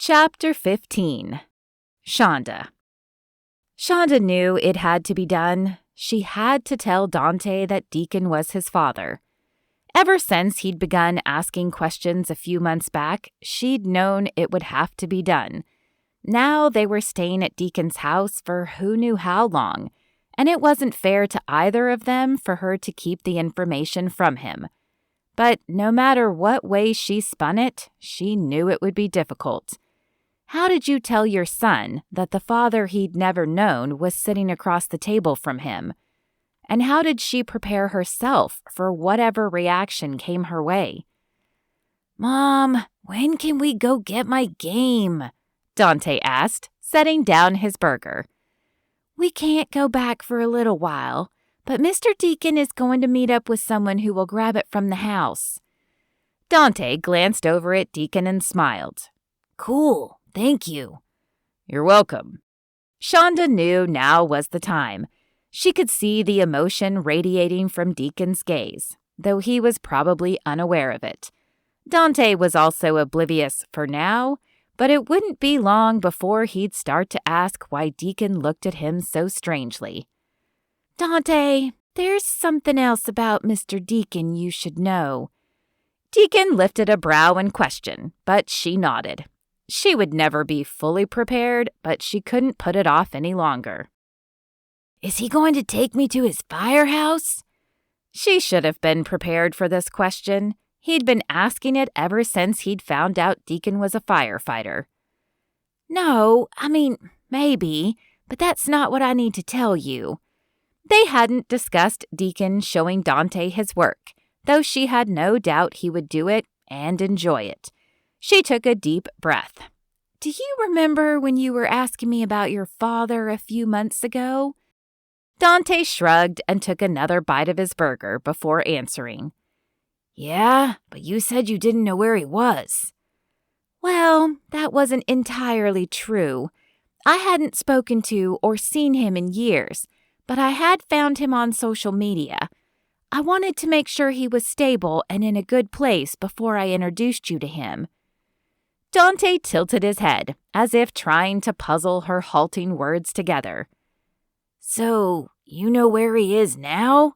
Chapter 15. Shonda. Shonda knew it had to be done. She had to tell Dante that Deacon was his father. Ever since he'd begun asking questions a few months back, she'd known it would have to be done. Now they were staying at Deacon's house for who knew how long, and it wasn't fair to either of them for her to keep the information from him. But no matter what way she spun it, she knew it would be difficult. How did you tell your son that the father he'd never known was sitting across the table from him? And how did she prepare herself for whatever reaction came her way? "Mom, when can we go get my game?" Dante asked, setting down his burger. "We can't go back for a little while, but Mr. Deacon is going to meet up with someone who will grab it from the house." Dante glanced over at Deacon and smiled. "Cool, thank you." "You're welcome." Shonda knew now was the time. She could see the emotion radiating from Deacon's gaze, though he was probably unaware of it. Dante was also oblivious for now, but it wouldn't be long before he'd start to ask why Deacon looked at him so strangely. "Dante, there's something else about Mr. Deacon you should know." Deacon lifted a brow in question, but she nodded. She would never be fully prepared, but she couldn't put it off any longer. "Is he going to take me to his firehouse?" She should have been prepared for this question. He'd been asking it ever since he'd found out Deacon was a firefighter. "No, maybe, but that's not what I need to tell you." They hadn't discussed Deacon showing Dante his work, though she had no doubt he would do it and enjoy it. She took a deep breath. "Do you remember when you were asking me about your father a few months ago?" Dante shrugged and took another bite of his burger before answering. "Yeah, but you said you didn't know where he was." "Well, that wasn't entirely true. I hadn't spoken to or seen him in years, but I had found him on social media. I wanted to make sure he was stable and in a good place before I introduced you to him." Dante tilted his head, as if trying to puzzle her halting words together. "So, you know where he is now?"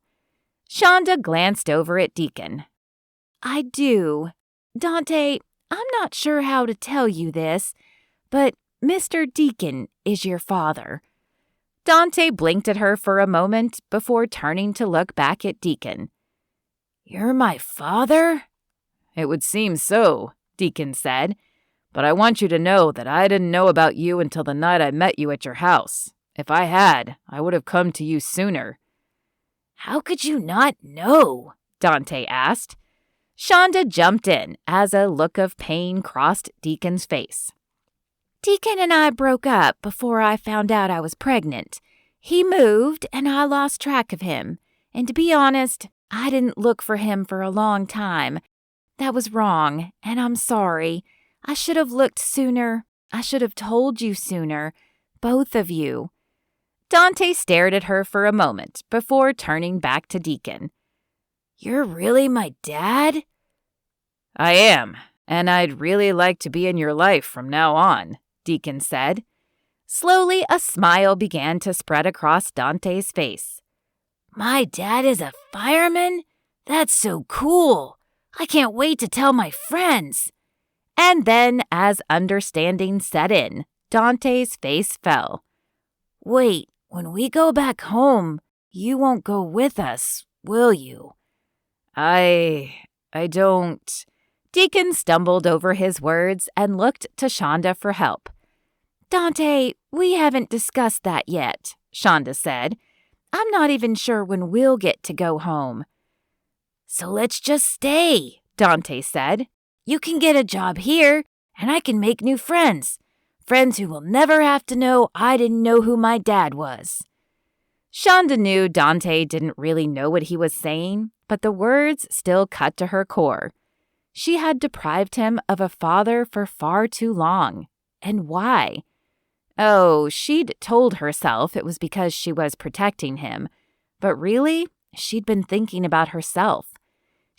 Shonda glanced over at Deacon. "I do. Dante, I'm not sure how to tell you this, but Mr. Deacon is your father." Dante blinked at her for a moment before turning to look back at Deacon. "You're my father?" "It would seem so," Deacon said. "But I want you to know that I didn't know about you until the night I met you at your house. If I had, I would have come to you sooner." "How could you not know?" Dante asked. Shonda jumped in as a look of pain crossed Deacon's face. "Deacon and I broke up before I found out I was pregnant. He moved and I lost track of him. And to be honest, I didn't look for him for a long time. That was wrong, and I'm sorry. I should have looked sooner. I should have told you sooner. Both of you." Dante stared at her for a moment before turning back to Deacon. "You're really my dad?" "I am, and I'd really like to be in your life from now on," Deacon said. Slowly, a smile began to spread across Dante's face. "My dad is a fireman? That's so cool. I can't wait to tell my friends." And then, as understanding set in, Dante's face fell. "Wait, when we go back home, you won't go with us, will you?" I don't..." Deacon stumbled over his words and looked to Shonda for help. "Dante, we haven't discussed that yet," Shonda said. "I'm not even sure when we'll get to go home." "So let's just stay," Dante said. "You can get a job here, and I can make new friends. Friends who will never have to know I didn't know who my dad was." Shonda knew Dante didn't really know what he was saying, but the words still cut to her core. She had deprived him of a father for far too long. And why? Oh, she'd told herself it was because she was protecting him. But really, she'd been thinking about herself.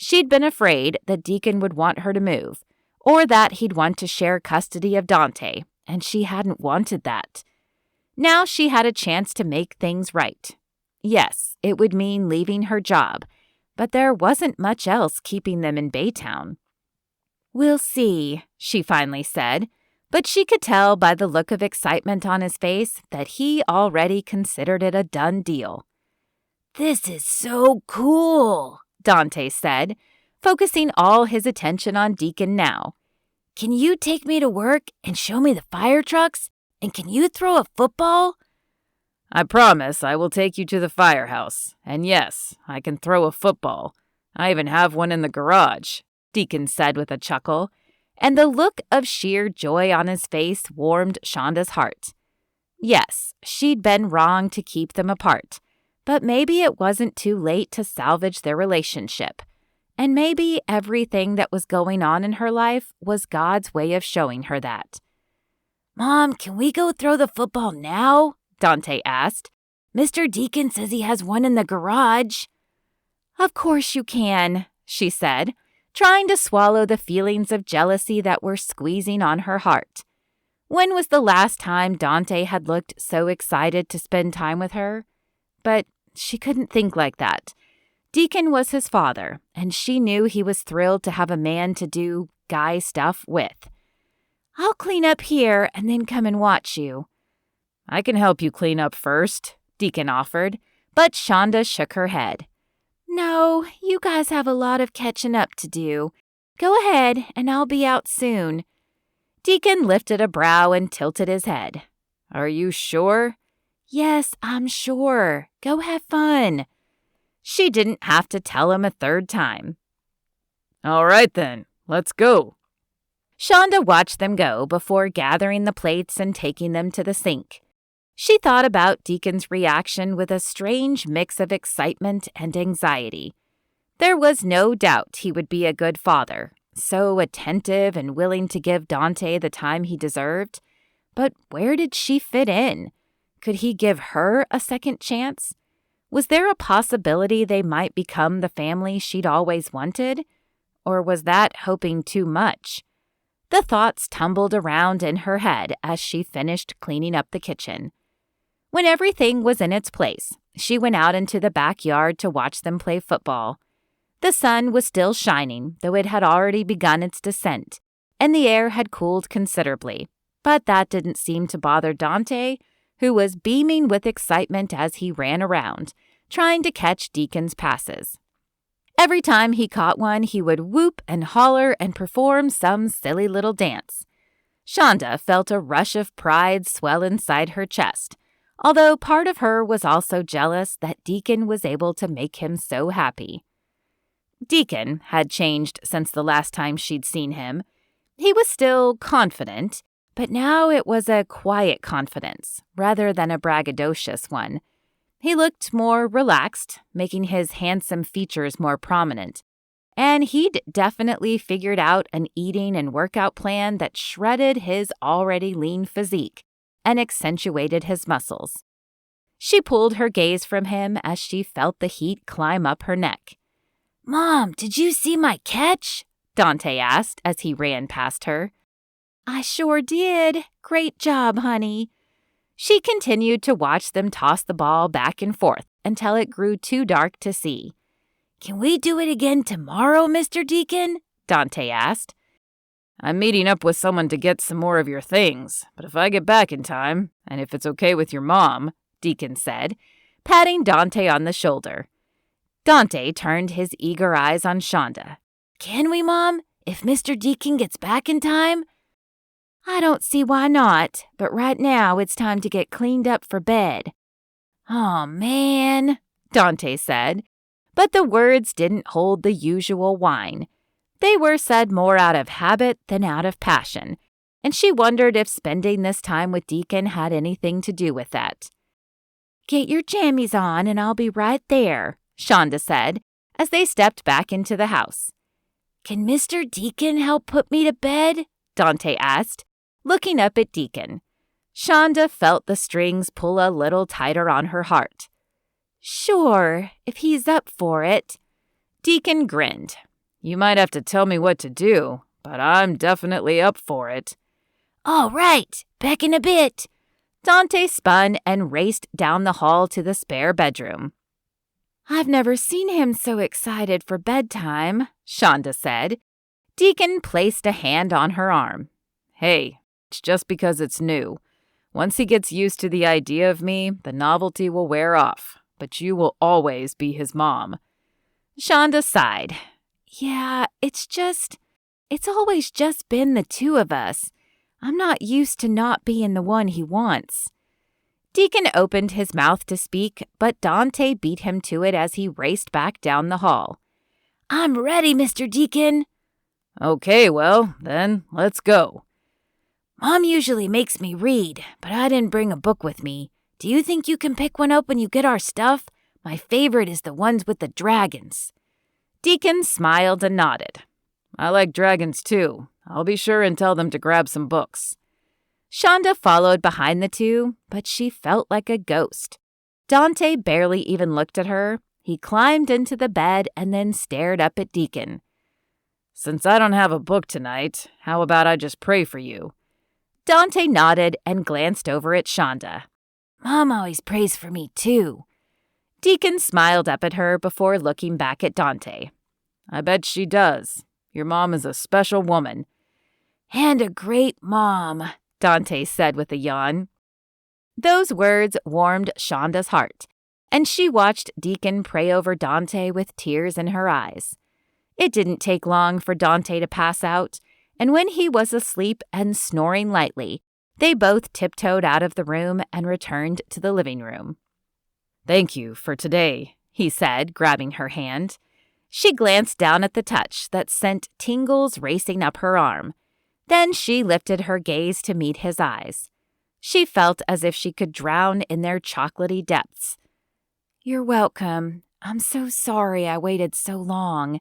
She'd been afraid that Deacon would want her to move, or that he'd want to share custody of Dante, and she hadn't wanted that. Now she had a chance to make things right. Yes, it would mean leaving her job, but there wasn't much else keeping them in Baytown. "We'll see," she finally said, but she could tell by the look of excitement on his face that he already considered it a done deal. "This is so cool," Dante said, focusing all his attention on Deacon now. "Can you take me to work and show me the fire trucks? And can you throw a football?" "I promise I will take you to the firehouse. And yes, I can throw a football. I even have one in the garage," Deacon said with a chuckle, and the look of sheer joy on his face warmed Shonda's heart. Yes, she'd been wrong to keep them apart, but maybe it wasn't too late to salvage their relationship. And maybe everything that was going on in her life was God's way of showing her that. "Mom, can we go throw the football now?" Dante asked. "Mr. Deacon says he has one in the garage." "Of course you can," she said, trying to swallow the feelings of jealousy that were squeezing on her heart. When was the last time Dante had looked so excited to spend time with her? But she couldn't think like that. Deacon was his father, and she knew he was thrilled to have a man to do guy stuff with. "I'll clean up here and then come and watch you." "I can help you clean up first," Deacon offered, but Shonda shook her head. "No, you guys have a lot of catching up to do. Go ahead, and I'll be out soon." Deacon lifted a brow and tilted his head. "Are you sure?" "Yes, I'm sure. Go have fun." She didn't have to tell him a third time. "All right then, let's go." Shonda watched them go before gathering the plates and taking them to the sink. She thought about Deacon's reaction with a strange mix of excitement and anxiety. There was no doubt he would be a good father, so attentive and willing to give Dante the time he deserved. But where did she fit in? Could he give her a second chance? Was there a possibility they might become the family she'd always wanted? Or was that hoping too much? The thoughts tumbled around in her head as she finished cleaning up the kitchen. When everything was in its place, she went out into the backyard to watch them play football. The sun was still shining, though it had already begun its descent, and the air had cooled considerably. But that didn't seem to bother Dante, who was beaming with excitement as he ran around, trying to catch Deacon's passes. Every time he caught one, he would whoop and holler and perform some silly little dance. Shonda felt a rush of pride swell inside her chest, although part of her was also jealous that Deacon was able to make him so happy. Deacon had changed since the last time she'd seen him. He was still confident, but now it was a quiet confidence rather than a braggadocious one. He looked more relaxed, making his handsome features more prominent, and he'd definitely figured out an eating and workout plan that shredded his already lean physique and accentuated his muscles. She pulled her gaze from him as she felt the heat climb up her neck. "Mom, did you see my catch?" Dante asked as he ran past her. "I sure did. Great job, honey." She continued to watch them toss the ball back and forth until it grew too dark to see. "Can we do it again tomorrow, Mr. Deacon?" Dante asked. "I'm meeting up with someone to get some more of your things, but if I get back in time, and if it's okay with your mom," Deacon said, patting Dante on the shoulder. Dante turned his eager eyes on Shonda. "Can we, Mom, if Mr. Deacon gets back in time?" "I don't see why not, but right now it's time to get cleaned up for bed." "Oh, man," Dante said, but the words didn't hold the usual whine. They were said more out of habit than out of passion, and she wondered if spending this time with Deacon had anything to do with that. "Get your jammies on and I'll be right there," Shonda said as they stepped back into the house. "Can Mr. Deacon help put me to bed?" Dante asked, looking up at Deacon. Shonda felt the strings pull a little tighter on her heart. "Sure, if he's up for it." Deacon grinned. "You might have to tell me what to do, but I'm definitely up for it." "All right, back in a bit." Dante spun and raced down the hall to the spare bedroom. "I've never seen him so excited for bedtime," Shonda said. Deacon placed a hand on her arm. "Hey, it's just because it's new. Once he gets used to the idea of me, the novelty will wear off, but you will always be his mom." Shonda sighed. "Yeah, it's always just been the two of us. I'm not used to not being the one he wants." Deacon opened his mouth to speak, but Dante beat him to it as he raced back down the hall. "I'm ready, Mr. Deacon." "Okay, well, then let's go." "Mom usually makes me read, but I didn't bring a book with me. Do you think you can pick one up when you get our stuff? My favorite is the ones with the dragons." Deacon smiled and nodded. "I like dragons too. I'll be sure and tell them to grab some books." Shonda followed behind the two, but she felt like a ghost. Dante barely even looked at her. He climbed into the bed and then stared up at Deacon. "Since I don't have a book tonight, how about I just pray for you?" Dante nodded and glanced over at Shonda. "Mom always prays for me too." Deacon smiled up at her before looking back at Dante. "I bet she does. Your mom is a special woman." "And a great mom," Dante said with a yawn. Those words warmed Shonda's heart, and she watched Deacon pray over Dante with tears in her eyes. It didn't take long for Dante to pass out, and when he was asleep and snoring lightly, they both tiptoed out of the room and returned to the living room. "Thank you for today," he said, grabbing her hand. She glanced down at the touch that sent tingles racing up her arm. Then she lifted her gaze to meet his eyes. She felt as if she could drown in their chocolatey depths. "You're welcome. I'm so sorry I waited so long."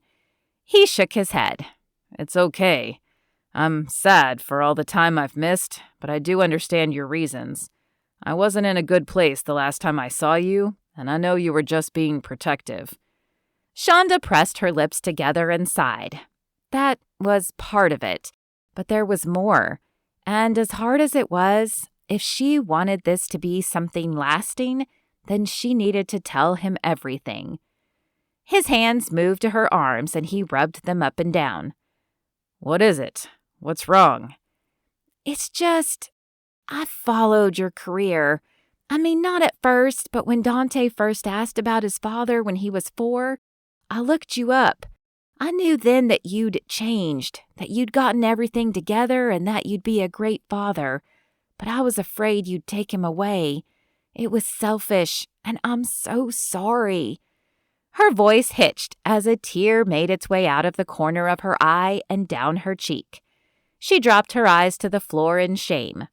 He shook his head. "It's okay. I'm sad for all the time I've missed, but I do understand your reasons. I wasn't in a good place the last time I saw you, and I know you were just being protective." Shonda pressed her lips together and sighed. That was part of it, but there was more. And as hard as it was, if she wanted this to be something lasting, then she needed to tell him everything. His hands moved to her arms and he rubbed them up and down. "What is it? What's wrong?" "It's just, I followed your career. I mean, not at first, but when Dante first asked about his father when he was 4, I looked you up. I knew then that you'd changed, that you'd gotten everything together and that you'd be a great father. But I was afraid you'd take him away. It was selfish, and I'm so sorry." Her voice hitched as a tear made its way out of the corner of her eye and down her cheek. She dropped her eyes to the floor in shame.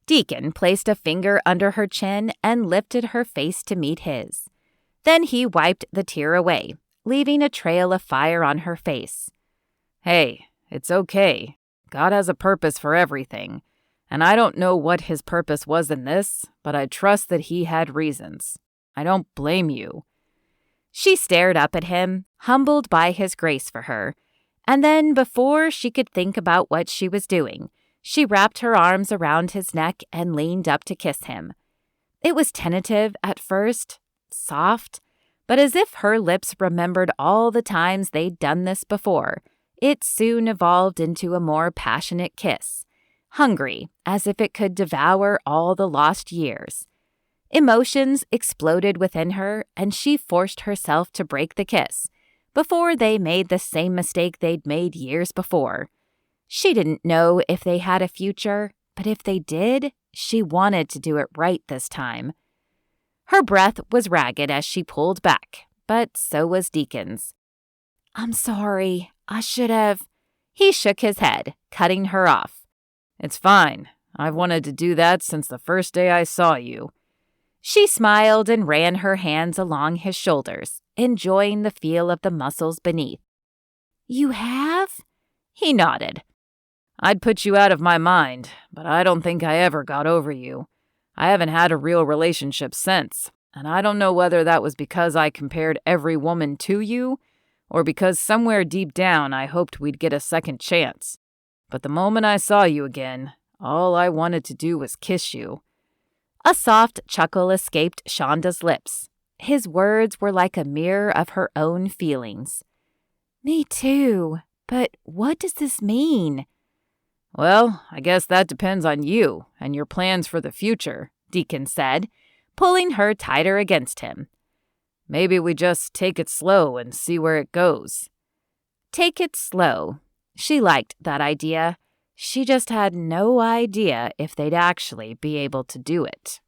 Deacon placed a finger under her chin and lifted her face to meet his. Then he wiped the tear away, leaving a trail of fire on her face. "Hey, it's okay. God has a purpose for everything. And I don't know what his purpose was in this, but I trust that he had reasons. I don't blame you." She stared up at him, humbled by his grace for her. And then, before she could think about what she was doing, she wrapped her arms around his neck and leaned up to kiss him. It was tentative at first, soft, but as if her lips remembered all the times they'd done this before, it soon evolved into a more passionate kiss, hungry as if it could devour all the lost years. Emotions exploded within her, and she forced herself to break the kiss before they made the same mistake they'd made years before. She didn't know if they had a future, but if they did, she wanted to do it right this time. Her breath was ragged as she pulled back, but so was Deacon's. "I'm sorry. I should have." He shook his head, cutting her off. "It's fine. I've wanted to do that since the first day I saw you." She smiled and ran her hands along his shoulders, enjoying the feel of the muscles beneath. "You have?" He nodded. "I'd put you out of my mind, but I don't think I ever got over you. I haven't had a real relationship since, and I don't know whether that was because I compared every woman to you, or because somewhere deep down I hoped we'd get a second chance. But the moment I saw you again, all I wanted to do was kiss you." A soft chuckle escaped Shonda's lips. His words were like a mirror of her own feelings. "Me too. But what does this mean?" "Well, I guess that depends on you and your plans for the future," Deacon said, pulling her tighter against him. "Maybe we just take it slow and see where it goes." Take it slow. She liked that idea. She just had no idea if they'd actually be able to do it.